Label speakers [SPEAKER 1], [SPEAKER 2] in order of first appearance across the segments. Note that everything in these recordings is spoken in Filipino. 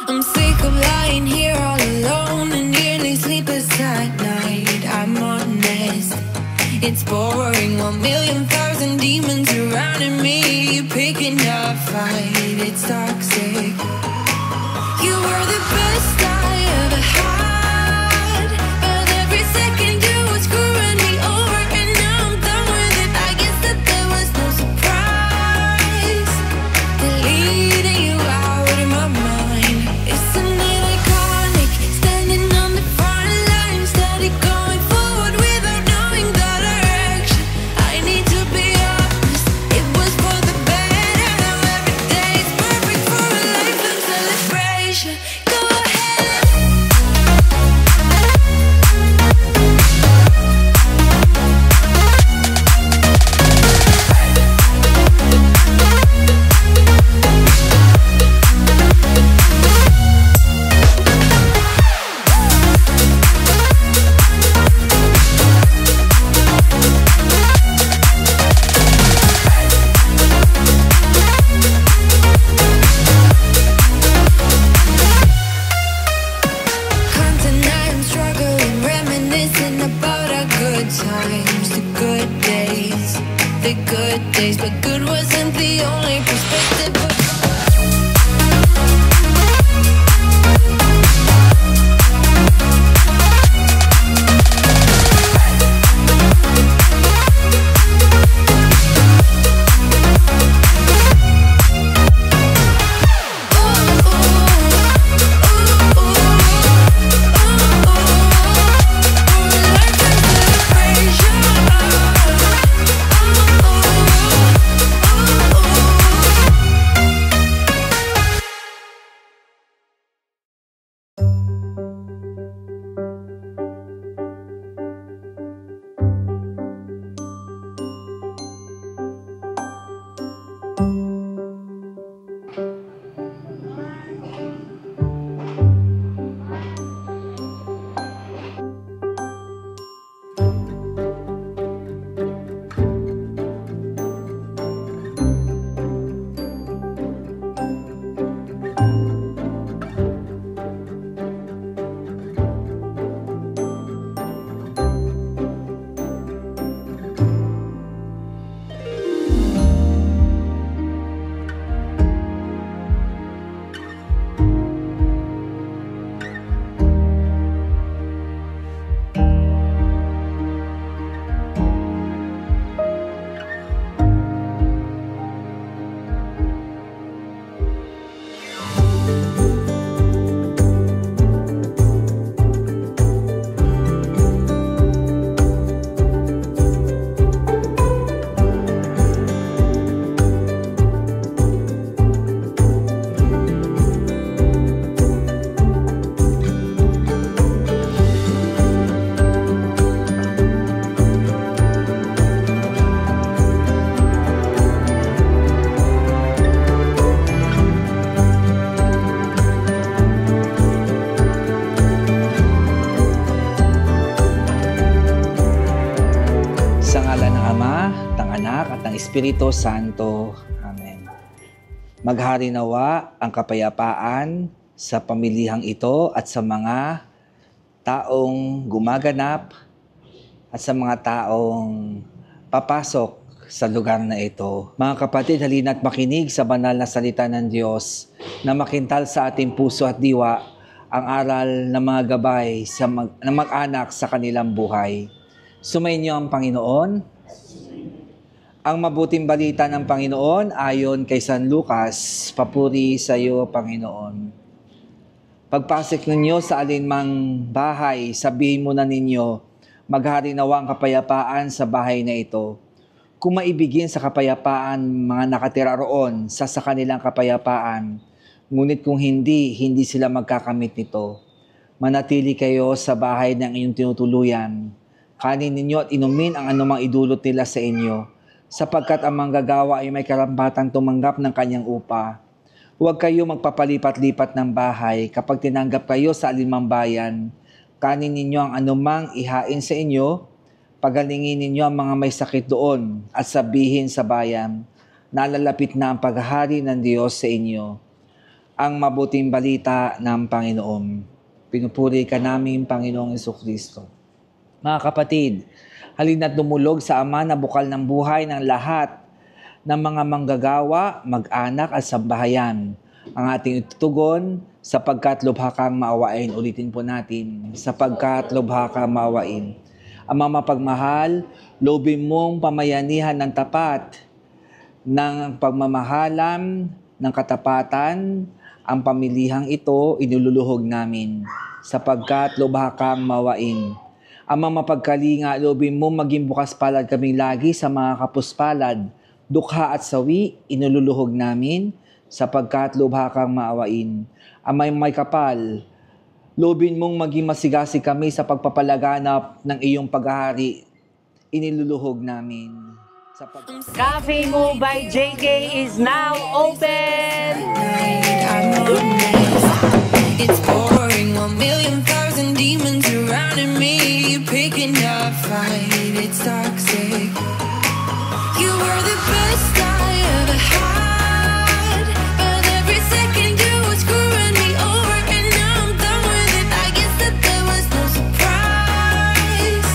[SPEAKER 1] I'm sick of lying here all alone and nearly sleepless at night. I'm honest, it's boring. 1,000,000 demons surrounding me, picking a fight. It's toxic. You were the best I ever had, but every second you were screwing me over, and now I'm done with it. I guess that there was no surprise. Deleting you out of my mind. Isn't it iconic? Standing on the front line, steady going forward without knowing the direction. I need to be honest, it was for the better. Now every day is perfect for a lifetime celebration. Go I'm struggling, reminiscing about our good times, the good days, but good wasn't the only perspective.
[SPEAKER 2] Espiritu Santo. Amen. Maghari nawa ang kapayapaan sa pamilihang ito at sa mga taong gumaganap at sa mga taong papasok sa lugar na ito. Mga kapatid, halina't makinig sa banal na salita ng Diyos na makintal sa ating puso at diwa ang aral ng mga gabay ng mag-anak sa kanilang buhay. Sumainyo ang Panginoon. Ang mabuting balita ng Panginoon ayon kay San Lucas. Papuri sa iyo, Panginoon. Pagpasok ninyo sa alinmang bahay, sabihin muna ninyo, maghari nawa ang kapayapaan sa bahay na ito. Kung maibigin sa kapayapaan mga nakatira roon sa kanilang kapayapaan, ngunit kung hindi sila magkakamit nito. Manatili kayo sa bahay ng inyong tinutuluyan. Kanin ninyo at inumin ang anumang idulot nila sa inyo, sapagkat ang manggagawa ay may karampatang tumanggap ng kanyang upa. Huwag kayo magpapalipat-lipat ng bahay kapag tinanggap kayo sa alinmang bayan. Kanin ninyo ang anumang ihain sa inyo, pagalingin ninyo ang mga may sakit doon at sabihin sa bayan, nalalapit na ang paghahari ng Diyos sa inyo. ang mabuting balita ng Panginoon. Pinupuri ka namin, Panginoong Jesucristo. Mga kapatid, halina't dumulog sa Ama na bukal ng buhay ng lahat ng mga manggagawa, mag-anak at sambahayan. Ang ating itutugon, sapagkat lubha kang maawain. Ulitin po natin, sapagkat lubha kang maawain. Ama mapagmahal, lobin mong pamayanihan ng tapat, ng pagmamahalan, ng katapatan, ang pamilihang ito inululuhog namin, sapagkat lubha kang maawain. Ama mapagkalinga, lobin mo maging bukas palad kaming lagi sa mga kapuspalad, dukha at sawi, inululuhog namin, sapagkat lubha kang maawain. Ama may kapal, lobin mong maging masigasig kami sa pagpapalaganap ng iyong paghahari, iniluluhog namin.
[SPEAKER 3] Cafe Mo by JK is now open!
[SPEAKER 1] I'm honest. It's boring. 1,000,000 demons surrounding me. Picking a fight. It's toxic. You were the best I ever had, but every second you were screwing me over, and now I'm done with it. I guess that there was no surprise.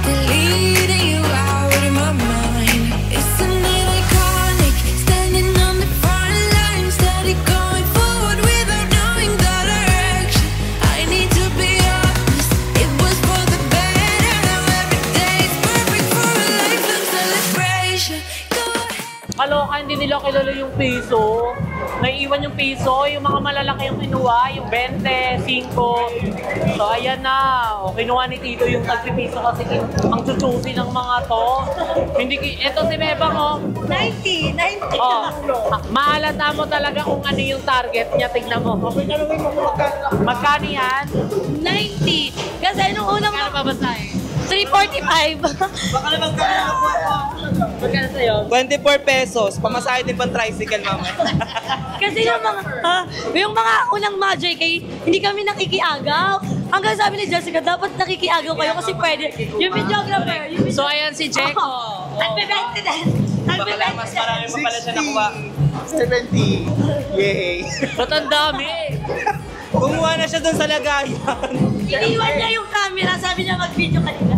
[SPEAKER 1] Deleting you out of my mind. Isn't it iconic? Standing on the front line, steady going forward without knowing the direction. I need to be honest. It was for the better. Now every day's perfect for a lifelong celebration. Go ahead.
[SPEAKER 3] Kaloka, hindi nila kilala yung piso. Naiiwan yung piso, yung mga malalaki yung kinuha, yung 20, 5. So ayan na, o, kinuha ni Tito yung tagpipiso kasi ang chuchusi ng mga to. Eto si Bebang, oh.
[SPEAKER 4] 90
[SPEAKER 3] Oh, mahalata mo talaga kung ano yung target niya, tignan mo. Magkano yan?
[SPEAKER 4] 90. Kasi nung unang
[SPEAKER 3] Magkano pa ba sa'yo?
[SPEAKER 4] 345.
[SPEAKER 5] Baka naman kaya
[SPEAKER 3] Magkano sa'yo?
[SPEAKER 5] 24 pesos. Pamasahe din pang tricycle, mama.
[SPEAKER 4] Kasi yung mga unang mga JK, hindi kami nakikiagaw. Hanggang sabi ni Jessica, dapat nakikiagaw kayo kasi pwede. Yung videographer,
[SPEAKER 3] So ayan si Jeko.
[SPEAKER 4] At bebente din.
[SPEAKER 5] Baka mas marami pa pala siya nakuha. 70. Yay.
[SPEAKER 3] Ba't ang dami?
[SPEAKER 5] Kumuha na siya dun sa lagayan.
[SPEAKER 4] Iniwan niya yung camera, sabi niya mag-video kanina.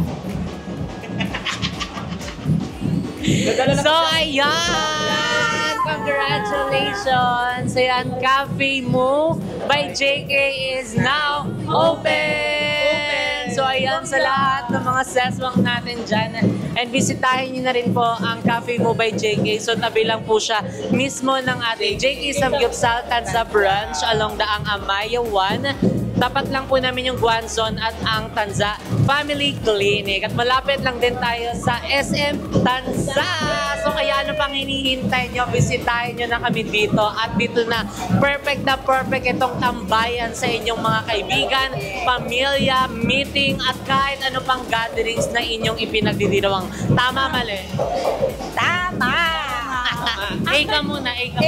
[SPEAKER 3] So ayan! Congratulations! Ayan, Cafe Mo by JK is now open! So ayan sa lahat ng mga seswang natin dyan. And bisitahin nyo na rin po ang Cafe Mo by JK. So tabi lang po siya mismo ng ating JK Samgyupsal Tanza branch along daang Amaya 1. Tapat lang po namin yung Guanzon at ang Tanza Family Clinic. At malapit lang din tayo sa SM Tanza. So kaya ano pang hinihintay nyo, bisitahin nyo na kami dito. At dito na perfect itong tambayan sa inyong mga kaibigan, pamilya, meeting, at kahit ano pang gatherings na inyong ipinagdidiriwang. Tama, mali?
[SPEAKER 4] Tama!
[SPEAKER 3] Ika muna, ika.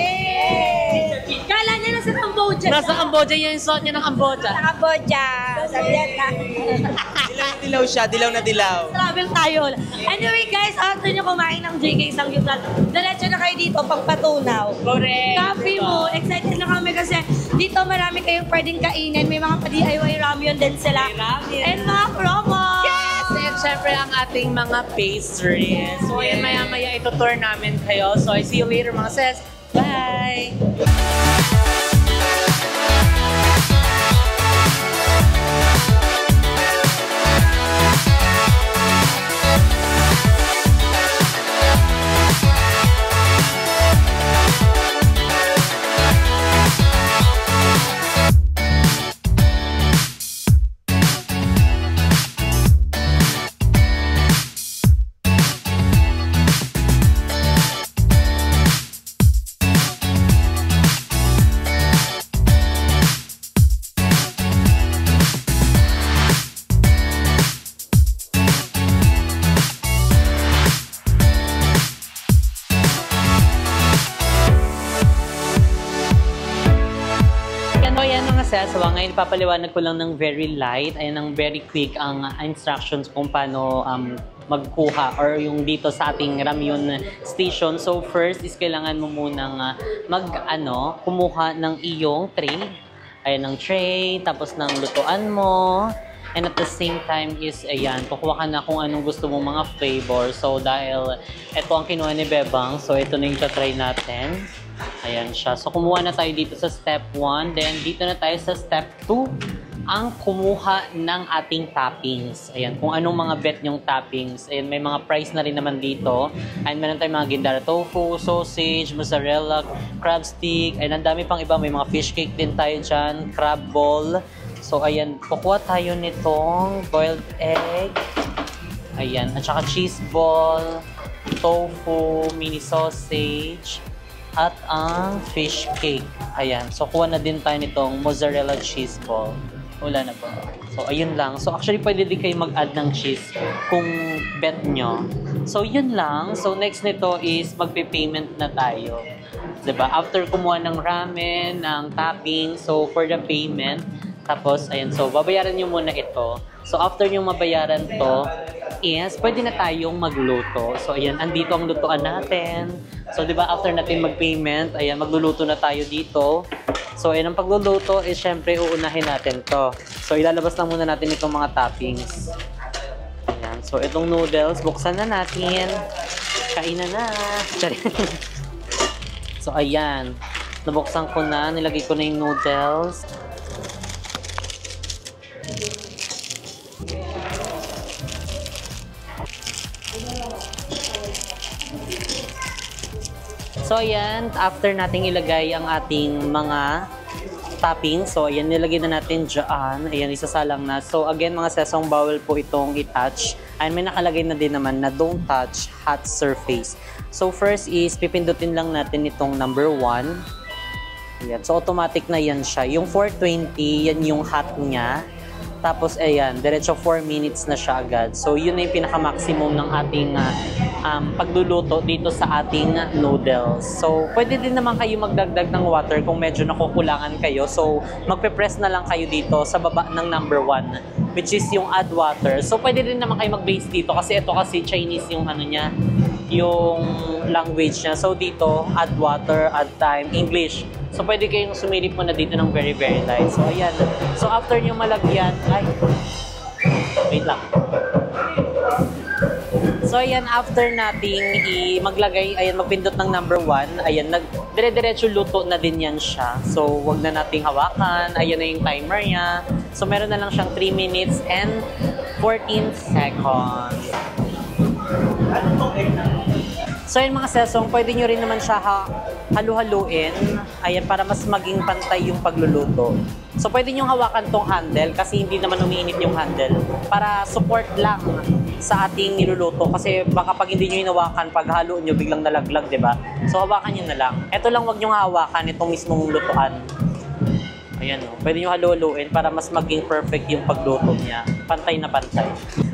[SPEAKER 4] Kala niya nasa Cambodia.
[SPEAKER 3] Nasa Cambodia yung suot niya ng Cambodia.
[SPEAKER 4] Sa Cambodia. Sabihan ka.
[SPEAKER 5] Dilaw siya, dilaw na dilaw.
[SPEAKER 4] Travel tayo. Anyway guys, after nyo kumain ng JK Samgyupsal, diretso na kayo dito pagpatunaw.
[SPEAKER 3] Correct.
[SPEAKER 4] Cafe Mo, excited na kami kasi dito marami kayong pwedeng kainin. May mga pa-DIY ramyun din sila.
[SPEAKER 3] May ramyun.
[SPEAKER 4] And mga promo.
[SPEAKER 3] Yes! And syempre ang ating mga pastries. So ayan, maya-maya ito-tour namin kayo. So I see you later mga sis. Bye! ayan mga seswa, ngayon papaliwanag ko lang ng very light, ayan ng very quick ang instructions kung paano magkuha or yung dito sa ating Ramyun station. So first is kailangan mo munang kumuha ng iyong tray. Ayan ng tray, tapos ng lutuan mo. And at the same time is, ayan, kukuha ka na kung anong gusto mong mga flavor. So dahil ito ang kinuha ni Bebang, so ito na yung try natin. Ayan siya. So kumuha na tayo dito sa step 1. Then dito na tayo sa step 2. Ang kumuha ng ating toppings. Ayan, kung anong mga bet nyong toppings. Ayan, may mga price na rin naman dito. Ayan, meron tayong mga gindara tofu, sausage, mozzarella, crab stick. Ayan, ang dami pang iba. May mga fish cake din tayo dyan, crab ball. So, ayan, kukuha tayo nitong boiled egg. Ayan, at saka cheese ball, tofu, mini sausage, at ang fish cake. Ayan, so kuha na din tayo nitong mozzarella cheese ball. Wala na ba? So, ayun lang. So, actually, pwede din kayo mag-add ng cheese kung bet nyo. So, yun lang. So, next nito is magpe-payment na tayo. Diba? After kumuha ng ramen, ng topping, so, for the payment, tapos, ayan, so, babayaran nyo muna ito. So, after nyo mabayaran to, is, pwede na tayong magluto. So, ayan, andito ang lutuan natin. So, diba, after natin mag-payment, ayan, magluluto na tayo dito. So, ayan, ang pagluluto is, syempre, uunahin natin to. So, ilalabas lang muna natin itong mga toppings. Ayan, so, itong noodles, buksan na natin. Kainan na. So, ayan, nabuksan ko na, nilagay ko na yung noodles. So, ayan, after nating ilagay ang ating mga toppings, so, ayan, nilagay na natin dyan. Ayan, isasalang na. So, again, mga sesong bawal po itong i-touch. Ayan, may nakalagay na din naman na don't touch hot surface. So, first is, pipindutin lang natin itong number 1. Ayan, so, automatic na yan siya. Yung 420, yan yung hot niya. Tapos, ayan, diretso 4 minutes na siya agad. So, yun na yung pinaka-maximum ng ating pagluluto dito sa ating noodles. So, pwede din naman kayo magdagdag ng water kung medyo nakukulangan kayo. So, magpe-press na lang kayo dito sa baba ng number 1, which is yung add water. So, pwede din naman kayo mag-base dito kasi ito kasi Chinese yung ano niya, yung language niya. So, dito, add water, add time, English. So, pwede kayong sumilip mo na dito ng very, very light. So, ayan. So, after nyo malagyan, wait lang. So, ayan, after nating maglagay, ayan, magpindot ng number 1, ayan, dire-diretso luto na din yan siya. So, wag na nating hawakan. Ayan na yung timer niya. So, meron na lang siyang 3 minutes and 14 seconds. So, yun mga sesong, pwede nyo rin naman siya halu-haluin. Ayan, para mas maging pantay yung pagluluto. So, pwede nyo hawakan tong handle kasi hindi naman umiinit yung handle. Para support lang sa ating niluluto. Kasi baka pag hindi nyo hinawakan, pag halo nyo, biglang nalaglag, diba? So, hawakan nyo na lang. Ito lang, wag nyo hawakan itong mismong lutuan. Ayan, no? Pwede nyo halu-haluin para mas maging perfect yung pagluto niya. Pantay na pantay.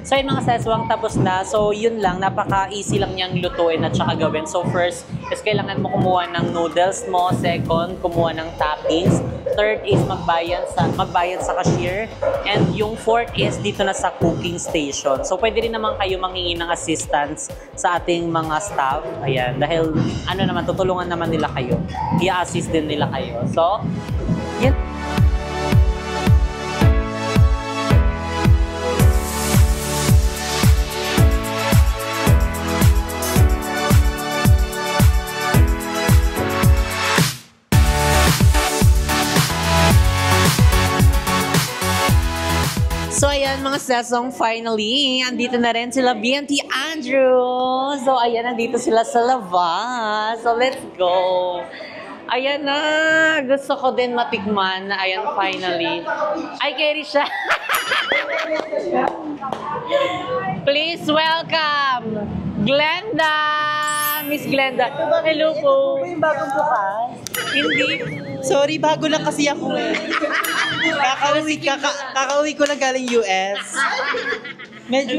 [SPEAKER 3] So, yun mga seswang, tapos na. So, yun lang. Napaka-easy lang niyang lutuin at saka gawin. So, first is kailangan mo kumuha ng noodles mo. Second, kumuha ng toppings. Third is magbayad sa cashier. And yung fourth is dito na sa cooking station. So, pwede rin naman kayo manghingi ng assistance sa ating mga staff. Ayan. Dahil, tutulungan naman nila kayo. I-assist din nila kayo. So, yun. So, ayan mga sesong, finally, andito na rin sila BNT Andrew. So, ayan, nandito sila sa labas. So, let's go. Ayan na, gusto ko din matikman na, ayan, finally. Ay, carry siya. Please welcome, Glenda. Miss Glenda. Hello po.
[SPEAKER 5] Yung bagong bukas?
[SPEAKER 3] Hindi.
[SPEAKER 5] Sorry, bago lang kasi ako eh. Kakauwi ko lang galing US. Medyo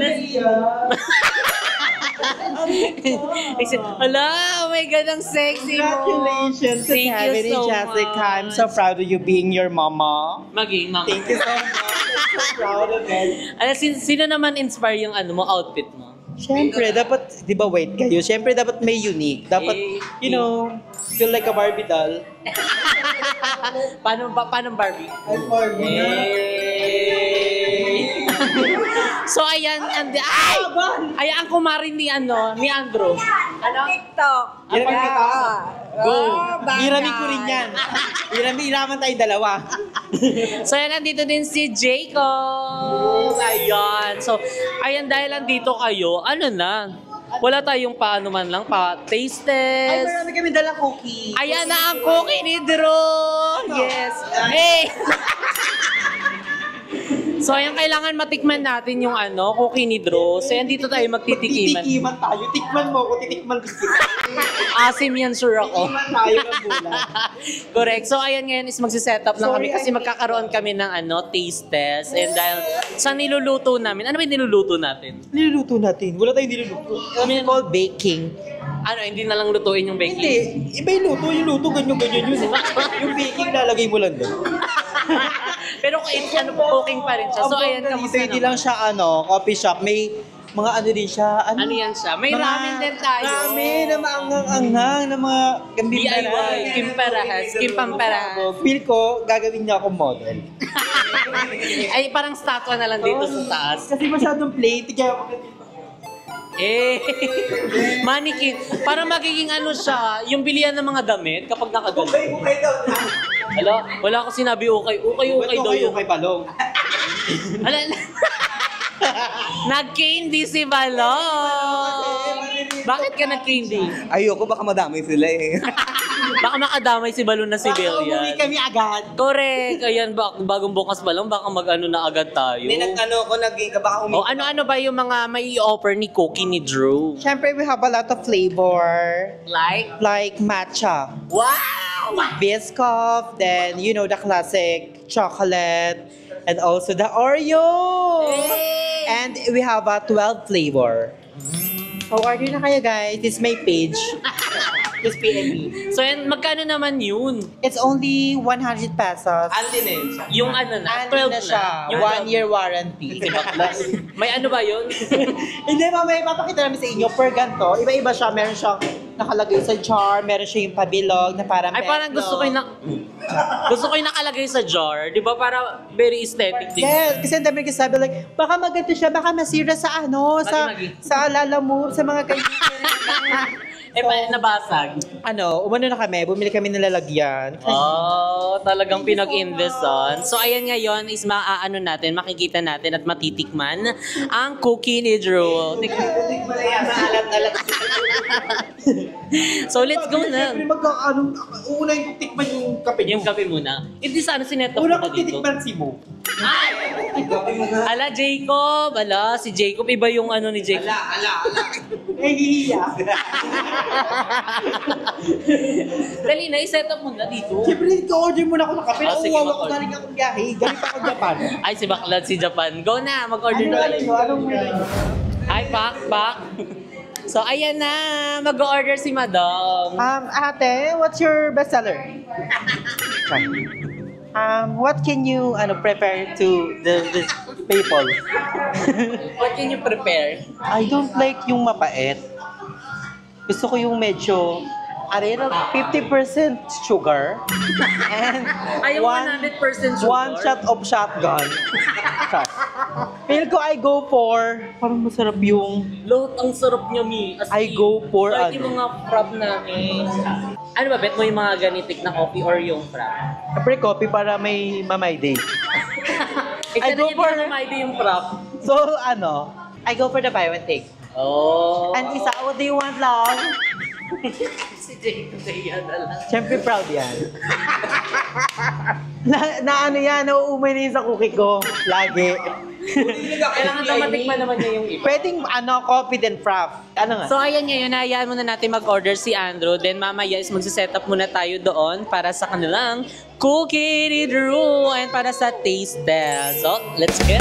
[SPEAKER 3] Hala, oh my God, ang sexy mo.
[SPEAKER 5] Congratulations to
[SPEAKER 3] Thank
[SPEAKER 5] Kevin
[SPEAKER 3] you so
[SPEAKER 5] and Jessica. I'm
[SPEAKER 3] much.
[SPEAKER 5] so proud of you being your mama.
[SPEAKER 3] Maging mama.
[SPEAKER 5] Thank you so much. I'm so proud of it.
[SPEAKER 3] Alam, sino naman inspire yung ano mo, outfit mo?
[SPEAKER 5] Siyempre, dapat, di ba wait kayo? Siyempre, dapat may unique. Dapat, you know, feel like a Barbie doll.
[SPEAKER 3] Paano Barbie?
[SPEAKER 5] I'm Barbie.
[SPEAKER 3] So ayan, ay ang kumarin ni Andrew.
[SPEAKER 1] TikTok.
[SPEAKER 5] Hiramin kita. Go.
[SPEAKER 1] bata.
[SPEAKER 5] Hiramin ko rin yan. Hiraman tayo dalawa.
[SPEAKER 3] So ayan, nandito din si Jacob. Ayan. So, ayan, dahil nandito kayo, wala tayong paano man lang, taste
[SPEAKER 5] Ay,
[SPEAKER 3] test.
[SPEAKER 5] marami kami dalang cookie.
[SPEAKER 3] Ayan na ang cookie ni Drew! Yes! Hey! So, ayan, kailangan matikman natin yung cookie ni Drew. So, ayan, dito tayo magtitikiman.
[SPEAKER 5] Titikiman tayo. Tikman mo ako, titikman ko kita.
[SPEAKER 3] Asim yan, sure ako.
[SPEAKER 5] Tikiman tayo ng bulan.
[SPEAKER 3] Correct. So, ayan ngayon is magsiset up lang kami kasi magkakaroon kami ng taste test. And dahil sa niluluto namin, ano ba yung niluluto natin?
[SPEAKER 5] Niluluto natin. Wala tayong niluluto. It's called baking.
[SPEAKER 3] Hindi na lang lutuin yung baking?
[SPEAKER 5] Hindi. Iba yung luto. Yung luto, ganyan yun. Yung baking, lalagay mo lang doon.
[SPEAKER 3] Pero cooking pa rin siya. So, ayan, kamusta
[SPEAKER 5] Hindi
[SPEAKER 3] naman?
[SPEAKER 5] lang siya, coffee shop. May mga din siya.
[SPEAKER 3] Ano yan siya? May
[SPEAKER 5] Mga
[SPEAKER 3] ramen din tayo.
[SPEAKER 5] Ramen na maangang-anghang na mga gambimbaran.
[SPEAKER 3] DIY, Kim Pamparahas.
[SPEAKER 5] Feel ko, gagawin niya akong model.
[SPEAKER 3] Ay, parang statwa na lang dito sa taas.
[SPEAKER 5] Kasi masyadong plain. Kaya
[SPEAKER 3] Mannequin. Parang magiging siya, yung bilihan ng mga damit kapag nakagano.
[SPEAKER 5] okay daw na.
[SPEAKER 3] Hala, wala ko sinabi okay daw yun.
[SPEAKER 5] Okay, balong.
[SPEAKER 3] Hala, nag-candy si Balong. Bakit ka nag-candy?
[SPEAKER 6] Ayoko, baka madami sila eh.
[SPEAKER 3] Baka makadamay si Balong na si
[SPEAKER 5] Umuwi
[SPEAKER 3] Billian.
[SPEAKER 5] kami agad.
[SPEAKER 3] Correct. Ayan, bagong bukas pa lang, baka na agad tayo.
[SPEAKER 6] Hindi naging ka baka
[SPEAKER 3] O, ano ba yung mga may offer ni Cookie ni Drew?
[SPEAKER 5] Siyempre, we have a lot of flavor.
[SPEAKER 3] Like
[SPEAKER 5] Matcha.
[SPEAKER 3] wow!
[SPEAKER 5] Biscoff, then, the classic chocolate, and also the Oreo.
[SPEAKER 3] Hey!
[SPEAKER 5] And we have a 12 flavor. So, order na kayo, guys. This is my page. Just PM me.
[SPEAKER 3] So, yan, magkano naman yun?
[SPEAKER 5] It's only 100 pesos.
[SPEAKER 6] Antinin siya.
[SPEAKER 3] Yung na,
[SPEAKER 5] And
[SPEAKER 3] 12
[SPEAKER 5] na siya.
[SPEAKER 3] Yung
[SPEAKER 5] 1 year warranty.
[SPEAKER 3] May ba yun?
[SPEAKER 5] Hindi, mamaya papakita namin sa inyo. Per ganito, iba-iba siya. Meron siyang nakalagay sa jar, meron siya yung pabilog na parang
[SPEAKER 3] Ay, parang gusto ko yung nakalagay sa jar. Di ba? Para very aesthetic din.
[SPEAKER 5] Yes, kasi ang dami nagsasabi like, baka maganda siya, baka masira sa
[SPEAKER 3] Magi.
[SPEAKER 5] sa lalamove, sa mga kaibigan.
[SPEAKER 3] Nabasag.
[SPEAKER 5] Umano na kami, bumili kami ng lalagyan.
[SPEAKER 3] Talagang pinag-investan. So, ayan ngayon is makikita natin at matitikman ang cookie ni Drew.
[SPEAKER 5] Alat-alat.
[SPEAKER 3] So, let's go na.
[SPEAKER 5] Siyempre, una yung tikman yung kape
[SPEAKER 3] Yung kape muna. Hindi sana sinetop
[SPEAKER 5] Una
[SPEAKER 3] mo
[SPEAKER 5] kong
[SPEAKER 3] dito.
[SPEAKER 5] titikman si Mo.
[SPEAKER 3] Ala, Jacob. Si Jacob. Iba yung ni Jacob.
[SPEAKER 5] Hihiya.
[SPEAKER 3] Dali na, i-set up mo na dito.
[SPEAKER 5] Siyempre, order muna ako ng kape.
[SPEAKER 3] Sige,
[SPEAKER 5] Nauuwawa ko
[SPEAKER 3] mag-order.
[SPEAKER 5] galing akong biyahe. Galing ako Japan.
[SPEAKER 3] Ay, si Baklat, si Japan. Go na, mag-order na.
[SPEAKER 5] Anong menu?
[SPEAKER 3] Ay, pak. So, ayan na. Mag-order si Madam.
[SPEAKER 5] Ate, what's your bestseller? What can you prepare to the people?
[SPEAKER 3] What can you prepare?
[SPEAKER 5] I don't like yung mapait. Gusto ko yung medyo 50% sugar and
[SPEAKER 3] Ayaw 100% sugar.
[SPEAKER 5] one shot of shotgun. Feel ko I go for parang masarap yung
[SPEAKER 3] Lahat ang sarap niya, Mi. As
[SPEAKER 5] I
[SPEAKER 3] in,
[SPEAKER 5] go for
[SPEAKER 3] kahit yung mga frap namin. Ano ba, bet mo yung mga ganitik na coffee or yung frap?
[SPEAKER 5] Siyempre coffee para may mamay day.
[SPEAKER 3] I
[SPEAKER 5] go for-
[SPEAKER 3] yung frap.
[SPEAKER 5] So I go for the buy one take.
[SPEAKER 3] Oh.
[SPEAKER 5] And isa, what do you want, love?
[SPEAKER 3] Si Jake Zaya na lang.
[SPEAKER 5] Siyempre proud yan. yan, nauumay na yun sa cookie ko. Lagi.
[SPEAKER 3] Kailangan daw matikman naman niya yung iba.
[SPEAKER 5] Pwedeng coffee then frappe. Ano nga?
[SPEAKER 3] So ayan ngayon, hayaan muna natin mag-order si Andrew. Then mamaya is magsiset up muna tayo doon para sa kanilang cookie ni Drew and para sa taste test. So, let's go!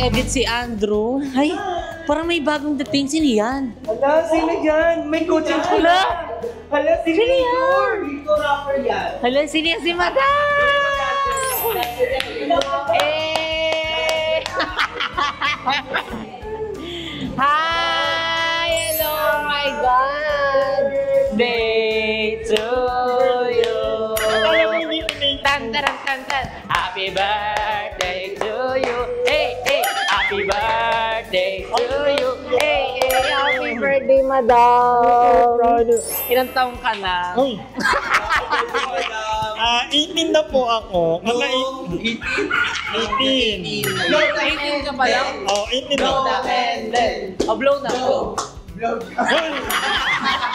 [SPEAKER 3] nag-edit si Andrew. Ay, parang may bagong dating. Sino yan?
[SPEAKER 6] Hala, sino yan? May coaching ko na. Hala, sino yan? Dito rapper yan.
[SPEAKER 3] Hala, sino yan si Madam? Eh! Hi! Hello, my God! Day to you! Tan, taran, tan, tan. Happy birthday to you! Hey, hey! Happy birthday to you! Hey, hey! Happy birthday, Madam! Ilang taong ka na?
[SPEAKER 7] Uy! 18 na po ako. Mga 18.
[SPEAKER 3] 18 ka pa lang?
[SPEAKER 7] Oh, 18 na.
[SPEAKER 3] Blow na, and then. Oh, blow na.
[SPEAKER 7] Hoy!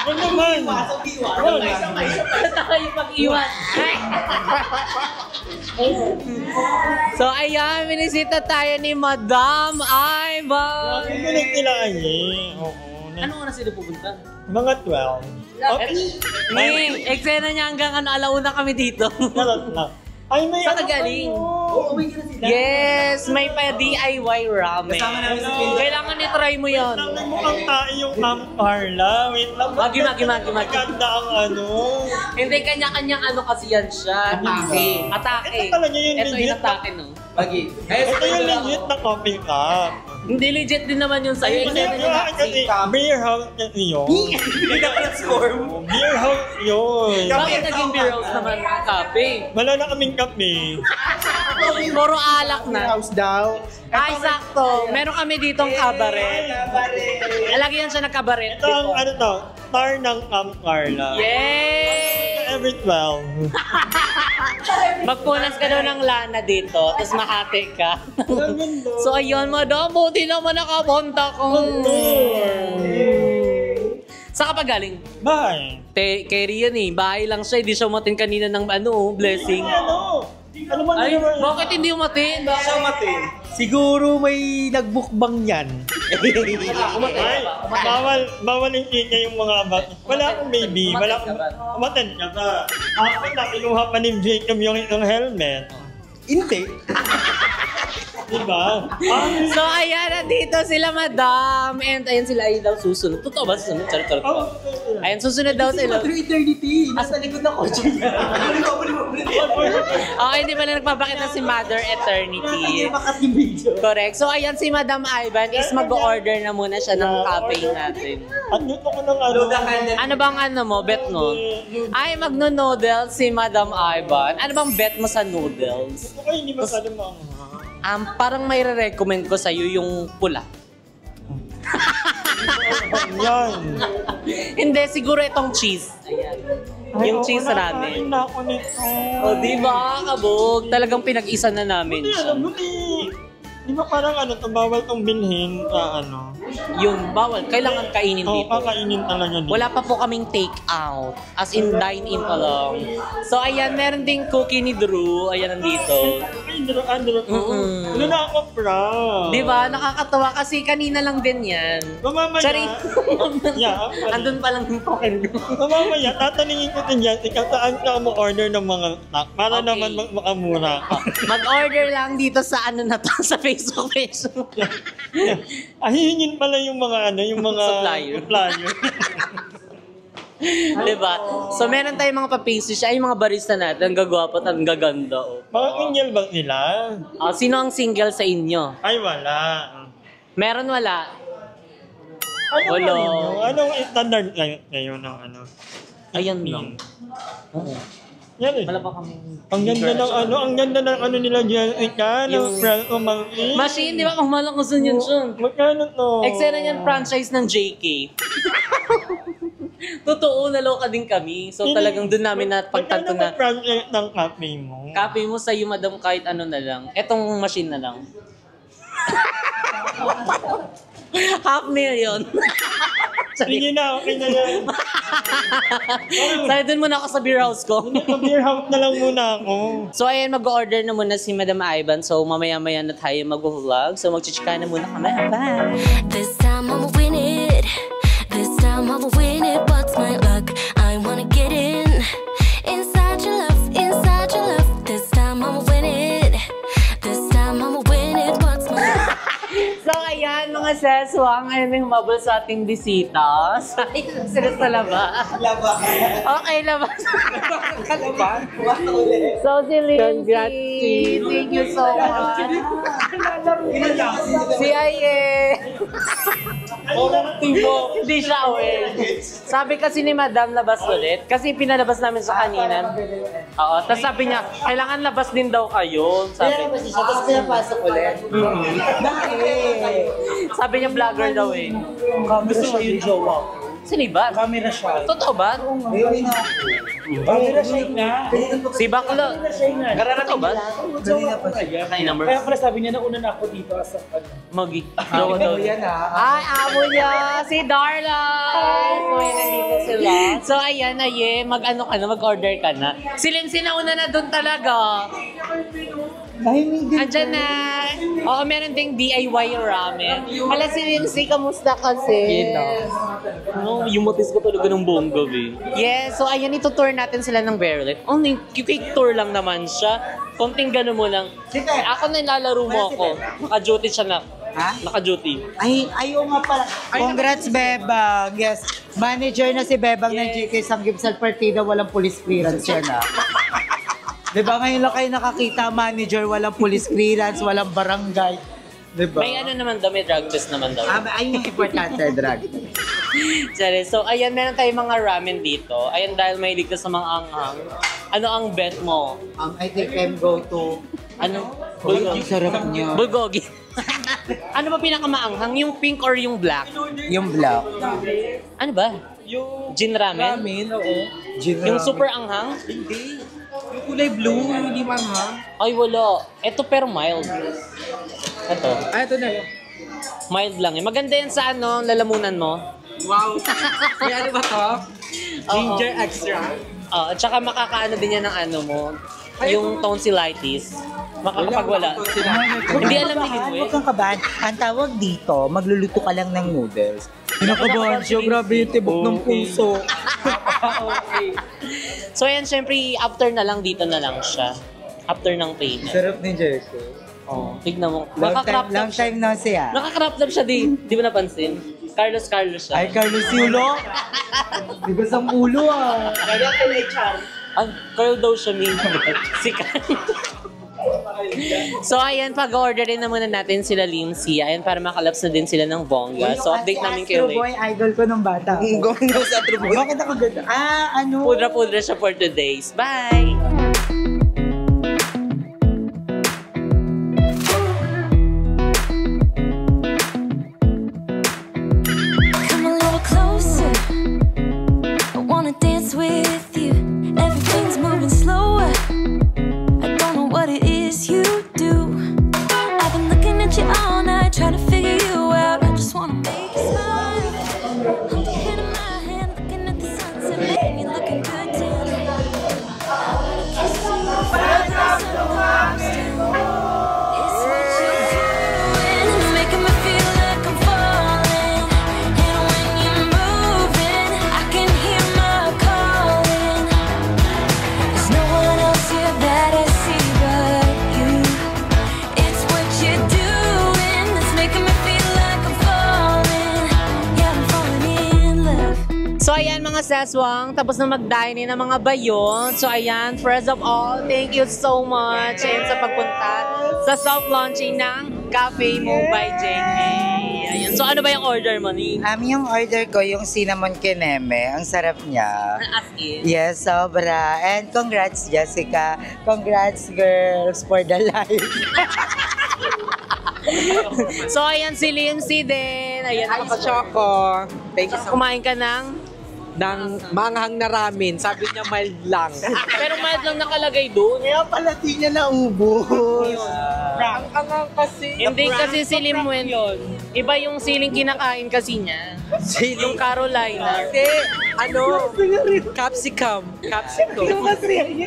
[SPEAKER 7] Ano naman? Hoy!
[SPEAKER 3] Tayo pag-iwan. So, ayan, minisita tayo ni Madam Ivan.
[SPEAKER 7] Bakit ko nagtilaan eh? Oo.
[SPEAKER 3] Anong oras sila pupunta?
[SPEAKER 7] Mga 12.
[SPEAKER 3] Ning, eksena niya hanggang alauna kami dito.
[SPEAKER 7] Charot lang. Ay, may
[SPEAKER 3] Saan ka galing? Yes, may pa DIY ramen. Kailangan i-try mo yan.
[SPEAKER 7] Sabi mo ang tae yung Ma'am Carla. Wait lang.
[SPEAKER 3] Magi.
[SPEAKER 7] Maganda ang ano.
[SPEAKER 3] Hindi, kanya-kanyang ano kasi yan siya. Atake.
[SPEAKER 7] Ito talaga yung
[SPEAKER 3] Ito
[SPEAKER 7] legit.
[SPEAKER 3] yung atake, no?
[SPEAKER 7] Ito yung legit na coffee cup.
[SPEAKER 3] Hindi legit din naman yun sa'yo.
[SPEAKER 7] Hindi
[SPEAKER 3] Eksena niya na.
[SPEAKER 7] kasi beer house kasi yun.
[SPEAKER 6] Hindi ka transform.
[SPEAKER 7] Beer house yun.
[SPEAKER 3] Bakit naging beer house naman ang kape?
[SPEAKER 7] Wala na kaming kape.
[SPEAKER 3] Puro alak na.
[SPEAKER 5] House daw.
[SPEAKER 3] Ay, sakto. Meron kami ditong kabaret. Lagi yan siya nagkabaret.
[SPEAKER 7] Ito ang ano to, star ng Ma'am Carla.
[SPEAKER 3] Yay!
[SPEAKER 7] Every 12.
[SPEAKER 3] Magpunas ka daw ng lana dito, tapos mahati ka. So ayun, Madam, buti naman nakabonta ko. Saan ka pa galing?
[SPEAKER 7] Bye.
[SPEAKER 3] Kay Rian eh, bahay lang siya, hindi siya umatin kanina ng blessing.
[SPEAKER 7] Ano man
[SPEAKER 3] Ay,
[SPEAKER 7] naman?
[SPEAKER 3] bakit hindi umatin?
[SPEAKER 6] Siya matin.
[SPEAKER 5] Siguro may nagbukbang yan.
[SPEAKER 7] Ay, bawal yung niya yung mga bata. Wala akong baby, wala akong... Umaten ka ba? Ako na, kinuha pa ni Jacob yung helmet.
[SPEAKER 5] Hindi.
[SPEAKER 7] Diba?
[SPEAKER 3] So ayan, nandito sila Madam. And ayan sila ay daw susunod. Totoo ba susunod? Charot. Ayan, susunod daw sila.
[SPEAKER 5] Eternity. Nasa likod na kotse.
[SPEAKER 3] Okay, hindi pala nagpapakita si Mother Eternity.
[SPEAKER 5] Makat yung video.
[SPEAKER 3] Correct. So ayan, si Madam Ivan is mag-order na muna siya ng cafe natin.
[SPEAKER 7] At dito ko ng ano.
[SPEAKER 3] Ano bang ano mo, bet mo? Ay, magno-noodles si Madam Ivan. Ano bang bet mo sa noodles?
[SPEAKER 7] Ito ko hindi masyado mga.
[SPEAKER 3] Parang may re-recommend ko sa'yo yung pula.
[SPEAKER 7] Yan.
[SPEAKER 3] Hindi, siguro itong cheese. Yung cheese ramen.
[SPEAKER 7] Ay, naku nito.
[SPEAKER 3] O, di ba, kabog? Talagang pinag-isa na namin
[SPEAKER 7] Hindi,
[SPEAKER 3] siya.
[SPEAKER 7] alam mo, di ba parang ano, bawal tong bilhin sa ano?
[SPEAKER 3] Yun, bawal. Kailangan kainin
[SPEAKER 7] Oo,
[SPEAKER 3] dito.
[SPEAKER 7] kakainin talaga dito.
[SPEAKER 3] Wala pa po kaming take out. As in, dine-in pa lang. So, ayan, meron ding cookie ni Drew. Ayan, nandito.
[SPEAKER 7] Ay, Andro.
[SPEAKER 3] Mm-mm.
[SPEAKER 7] Ano na ako, proud.
[SPEAKER 3] Di ba? Nakakatawa kasi kanina lang din yan.
[SPEAKER 7] Mamamaya.
[SPEAKER 3] Sorry.
[SPEAKER 7] Yeah,
[SPEAKER 3] Andun pa lang yung token.
[SPEAKER 7] mamamaya, tatanungin ko din yan, ikaw saan ka mo order ng mga snack para
[SPEAKER 3] Okay.
[SPEAKER 7] naman makamura ka.
[SPEAKER 3] Mag-order lang dito sa ano na to, sa Facebook page.
[SPEAKER 7] Ahingin pala yung mga ano, yung mga
[SPEAKER 3] Supplier. Diba? So, meron tayong mga pa-pastry siya. Ay, yung mga barista natin, ang gagwapo at ang gaganda. Oh.
[SPEAKER 7] Mga kunyal ba nila?
[SPEAKER 3] Sino ang single sa inyo?
[SPEAKER 7] Ay, wala.
[SPEAKER 3] Meron, wala?
[SPEAKER 7] Ano
[SPEAKER 3] Wala.
[SPEAKER 7] Anong standard ngayon ng ano?
[SPEAKER 3] Ayan lang. Oo.
[SPEAKER 7] Yan eh.
[SPEAKER 3] Wala pa kami.
[SPEAKER 7] Ang ganda ng ano, ang ganda ng ano nila dyan. Ika, ng brand o mga
[SPEAKER 3] Machine, di ba? Kung malakusan yun siya.
[SPEAKER 7] Magkano to?
[SPEAKER 3] Eksena niyan, franchise ng JK. Totoo, naloka din kami. So talagang doon namin napagtanto na
[SPEAKER 7] Magkano ba ng cafe mo?
[SPEAKER 3] copy mo sa'yo, madam, kahit ano na lang. Etong machine na lang. 500,000.
[SPEAKER 7] Sige na, okay na yan.
[SPEAKER 3] Sa'yo doon muna ako sa beer house ko.
[SPEAKER 7] Beer house na lang muna ako.
[SPEAKER 3] So ayan, mag-order na muna si Madam Ivan. So mamaya-maya na tayo mag-vlog. So mag-chichika na muna kami. Bye!
[SPEAKER 8] This time I'ma win it. This time I'ma win it. What's my luck? I wanna get in. Inside your love, inside your love. This time I'ma win it. This time I'ma win it. What's my luck?
[SPEAKER 3] mga seswang, ayun may humabol sa ating bisita. Ayun sila sa labas. Okay, labas. So, si Lindsay, thank you so much. Si Aye. Hindi siya aware. Sabi kasi ni Madam, labas ulit. Kasi pinalabas namin sa kanina. Oo, tapos sabi niya, kailangan labas din daw kayo. Sabi niya.
[SPEAKER 5] Tapos pinapasok ulit.
[SPEAKER 3] Sabi niya, vlogger daw eh.
[SPEAKER 5] Gusto mo yung jowa.
[SPEAKER 3] Siniba?
[SPEAKER 5] Camera shy.
[SPEAKER 3] Totoo ba?
[SPEAKER 5] Camera shy na.
[SPEAKER 3] Si Bakla. Totoo ba? Ay, number.
[SPEAKER 6] Kaya pala sabi niya, nauna na ako dito as a
[SPEAKER 3] Magi.
[SPEAKER 5] Amo yan ha.
[SPEAKER 3] Ay, amo niya. Si Darla. So, yan, nandito sila. So, ayan, mag-ano ka na, mag-order ka na. Si Lindsay nauna na doon talaga. Andyan na. Oo, meron ding DIY ramen. Hala, si Lindsay, kamusta kasi?
[SPEAKER 6] No, yung motis ko talaga ng buong gabi.
[SPEAKER 3] Yes, so ayan, itutour natin sila ng Verlet. Only quick tour lang naman siya. Konting gano'n mo lang. Ako na nilalaro mo ako. Naka-duty siya na.
[SPEAKER 5] Ha?
[SPEAKER 3] Naka-duty.
[SPEAKER 5] Ay, ayaw nga pala. Congrats, Bebang. Yes. Manager na si Bebang ng GK Samgyupsal Partida, walang police clearance yan ha. Diba ngayon lang kayo nakakita, manager, walang police clearance, walang barangay. Diba?
[SPEAKER 3] May ano naman daw, may drug test naman daw.
[SPEAKER 5] Ayun yung importante, drug.
[SPEAKER 3] Sorry, so ayan, meron tayong mga ramen dito. Ayan, dahil may ka sa mga anghang. Ano ang bet mo?
[SPEAKER 5] I think I'm go to...
[SPEAKER 3] Ano?
[SPEAKER 5] Ang sarap niya.
[SPEAKER 3] Bulgogi. Ano ba pinakamaanghang? Yung pink or yung black?
[SPEAKER 5] Yung black.
[SPEAKER 3] Ano ba?
[SPEAKER 6] Yung
[SPEAKER 3] Gin ramen?
[SPEAKER 6] ramen, oo.
[SPEAKER 3] Yung super anghang?
[SPEAKER 6] Hindi. Yung kulay blue, hindi manghang.
[SPEAKER 3] Ay, wala. Ito pero mild. Ito.
[SPEAKER 6] Ah, ito na.
[SPEAKER 3] Mild lang eh. Maganda yan sa ano, lalamunan mo.
[SPEAKER 6] Wow. May ano ba to? Ginger extra.
[SPEAKER 3] At saka makakaano din yan ng ano mo. Yung tonsillitis. Makakapagwala. Hindi alam ni Hinwe.
[SPEAKER 5] Huwag kang kabahan. Ang tawag dito, magluluto ka lang ng noodles. Pinakabahan siya, grabe yung tibok ng puso.
[SPEAKER 6] Okay.
[SPEAKER 3] So ayan, syempre, after na lang, dito na lang siya. After ng payment.
[SPEAKER 5] Sarap ni Jericho.
[SPEAKER 3] Oh, tignan mo.
[SPEAKER 5] Long time na siya.
[SPEAKER 3] Nakakrap up siya di ba napansin? Carlos siya.
[SPEAKER 5] Ay, Carlos Yulo. Di ba sa ulo ah?
[SPEAKER 3] Ang curl daw siya si So ayan, pag-order din na muna natin sila Lindsay. Ayan, para makalaps na din sila ng bongga. So update namin kayo
[SPEAKER 5] Astro Boy, idol ko nung bata. Going daw sa Astro Boy. Bakit ako ganda? Ano?
[SPEAKER 3] Pudra-pudra siya for today's. Bye!
[SPEAKER 8] Come a little closer. I wanna dance with you. Everything's moving slower. I don't know what it is you do. I've been looking at you all night, trying to figure you out. I just wanna make you smile. Hold the head in my hand, looking at the sunset, making me looking good tonight. I wanna kiss you further, so close to. It's what you're doing, it's making me feel like I'm falling. And when you're moving, I can hear my calling. There's no one else here that I see but you. It's what you're doing that's making me feel like I'm falling. Yeah, I'm falling in love.
[SPEAKER 3] So ayan mga seswang, tapos na mag-dine in ng mga bayon. So ayan, first of all, thank you so much ayan, sa pagpunta sa soft launching ng Cafe Mo by JK. Ayan. So ano ba yung order mo ni?
[SPEAKER 5] Yung order ko, yung cinnamon kineme. Ang sarap niya.
[SPEAKER 3] As in?
[SPEAKER 5] Yes, sobra. And congrats, Jessica. Congrats, girls, for the life.
[SPEAKER 3] So ayan si Lindsay din. Ayan,
[SPEAKER 6] Choco. Thank you so much.
[SPEAKER 3] kumain ka ng...
[SPEAKER 6] Manghang na ramen. Sabi niya mild lang.
[SPEAKER 3] Pero mild lang nakalagay doon.
[SPEAKER 5] Kaya pala di niya naubos.
[SPEAKER 6] Ang angang kasi.
[SPEAKER 3] Hindi kasi silim mo yun. Iba yung siling kinakain kasi niya. Yung Carolina.
[SPEAKER 6] Kasi, capsicum. Capsicum.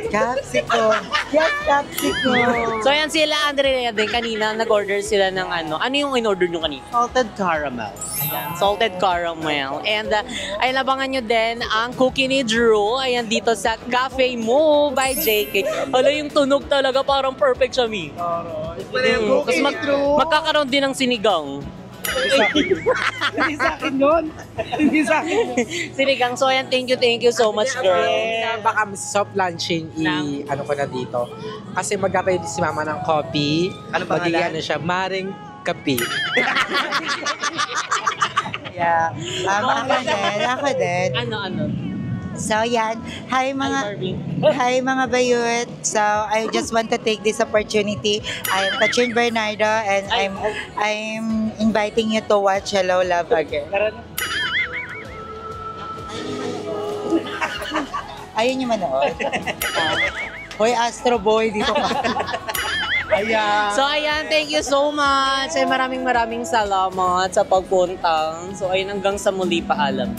[SPEAKER 5] Capsicum. Yes, capsicum.
[SPEAKER 3] So ayan sila Andrea din kanina nag-order sila ng ano. Ano yung in-order nyo kanina?
[SPEAKER 5] Salted caramel.
[SPEAKER 3] Ayan, salted caramel. And ayun, abangan nyo din ang cookie ni Drew. Ayan dito sa Cafe Mo by JK. Hala yung tunog talaga parang perfect siya, Mi. Tapos magkakaroon din ng sinigang.
[SPEAKER 6] Hindi sa akin yun. Hindi sa akin.
[SPEAKER 3] Sinigang. So ayan, thank you so much, girl.
[SPEAKER 6] Baka soft lunching ano ko na dito. Kasi mag-ready si mama ng coffee.
[SPEAKER 3] Ano pangalan?
[SPEAKER 6] Magiging ano siya, Maring Kapi.
[SPEAKER 5] Yeah. Ako din.
[SPEAKER 3] Ano?
[SPEAKER 5] So yan, hi mga bayut. So I just want to take this opportunity. I am Katrin Bernardo and I'm inviting you to watch Hello Love Again. Ayun yung manood. Hoy Astro Boy, dito ka. Ayan.
[SPEAKER 3] So ayan, thank you so much. Ay maraming salamat sa pagpunta. So ayun, hanggang sa muli, paalam.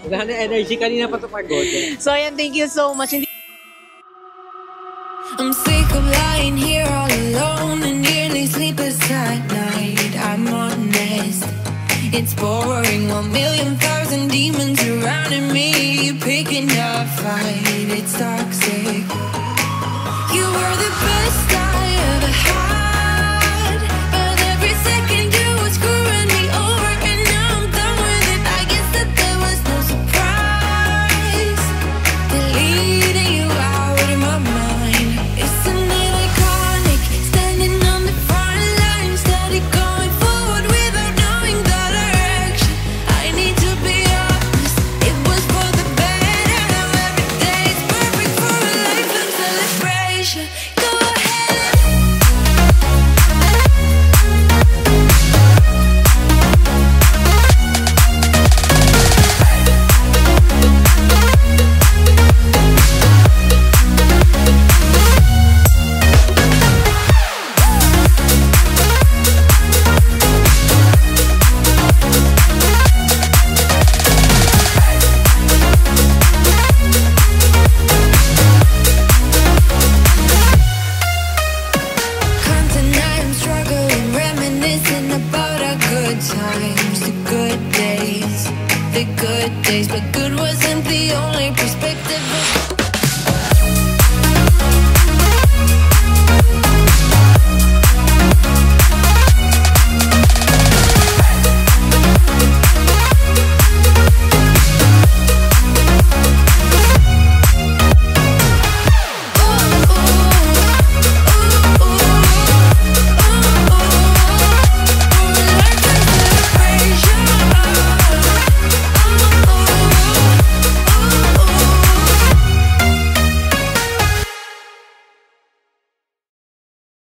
[SPEAKER 6] Wala na energy, kanina pa ito pagod.
[SPEAKER 3] So ayan, thank you so much.
[SPEAKER 1] I'm sick of lying here all alone and nearly sleepless at night. I'm honest, it's boring. 1,000,000 demons surrounding me, picking a fight. It's toxic. You were the best I ever had, but every second you were screwing me over, and now I'm done with it. I guess that there was no surprise, deleting you out of my mind. Isn't it iconic, standing on the front line, steady going forward without knowing the direction? I need to be honest, it was for the better. Now every day is perfect for a life of celebration.